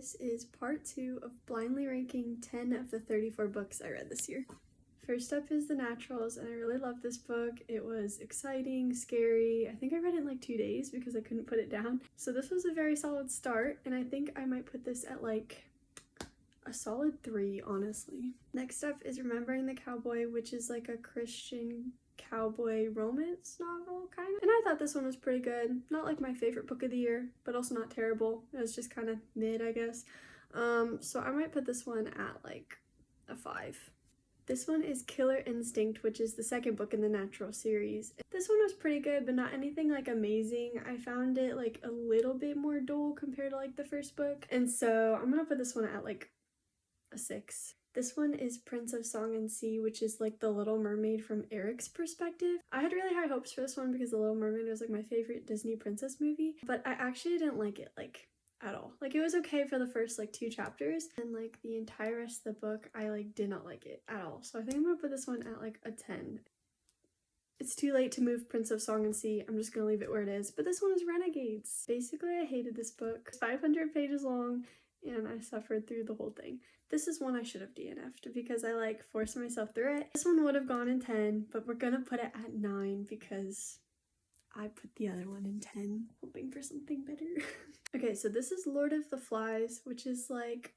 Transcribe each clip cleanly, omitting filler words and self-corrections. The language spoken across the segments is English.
This is part 2 of blindly ranking 10 of the 34 books I read this year. First up is The Naturals, and I really loved this book. It was exciting, scary. I think I read it in like 2 days because I couldn't put it down. So this was a very solid start, and I think I might put this at like a solid 3, honestly. Next up is Remembering the Cowboy, which is like a Christian cowboy romance novel, kind of. And I thought this one was pretty good. Not like my favorite book of the year, but also not terrible. It was just kind of mid, I guess. So I might put this one at like a 5. This one is Killer Instinct, which is the second book in the Natural series. This one was pretty good, but not anything like amazing. I found it like a little bit more dull compared to like the first book. And so I'm gonna put this one at like a 6. This one is Prince of Song and Sea, which is like The Little Mermaid from Eric's perspective. I had really high hopes for this one because The Little Mermaid was like my favorite Disney princess movie, but I actually didn't like it like at all. Like it was okay for the first like 2 chapters, and like the entire rest of the book I like did not like it at all. So I think I'm gonna put this one at like a 10. It's too late to move Prince of Song and Sea. I'm just gonna leave it where it is. But this one is Renegades. Basically, I hated this book. It's 500 pages long, and I suffered through the whole thing. This is one I should have DNF'd because I like forced myself through it. This one would have gone in 10, but we're gonna put it at 9 because I put the other one in 10, hoping for something better. Okay, so this is Lord of the Flies, which is like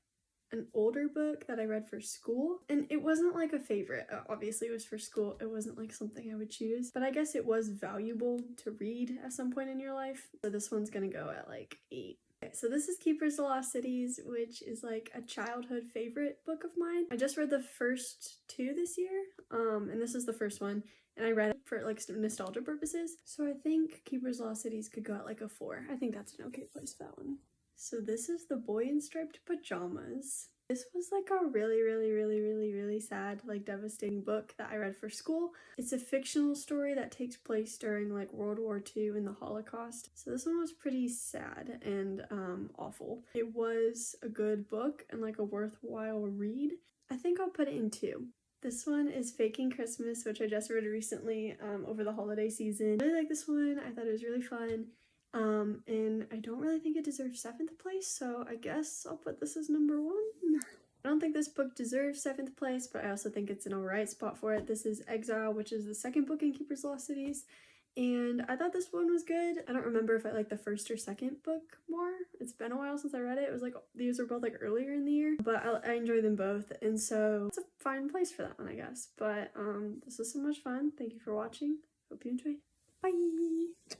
an older book that I read for school, and it wasn't like a favorite. Obviously it was for school. It wasn't like something I would choose, but I guess it was valuable to read at some point in your life. So this one's gonna go at like 8. Okay, so this is Keepers of Lost Cities, which is like a childhood favorite book of mine. I just read the first 2 this year, and this is the first one, and I read it for like nostalgia purposes. So I think Keepers of Lost Cities could go at like a 4. I think that's an okay place for that one. So this is The Boy in Striped Pajamas. This was like a really sad, like devastating book that I read for school. It's a fictional story that takes place during like World War II and the Holocaust. So this one was pretty sad and awful. It was a good book and like a worthwhile read. I think I'll put it in 2. This one is Faking Christmas, which I just read recently over the holiday season. I really like this one. I thought it was really fun. And I don't really think it deserves 7th place, so I guess I'll put this as number 1. I don't think this book deserves 7th place, but I also think it's an alright spot for it. This is Exile, which is the second book in Keepers of Lost Cities, and I thought this one was good. I don't remember if I liked the first or second book more. It's been a while since I read it. It was like, these were both like earlier in the year, but I enjoy them both, and so it's a fine place for that one, I guess. But this was so much fun. Thank you for watching. Hope you enjoyed. Bye!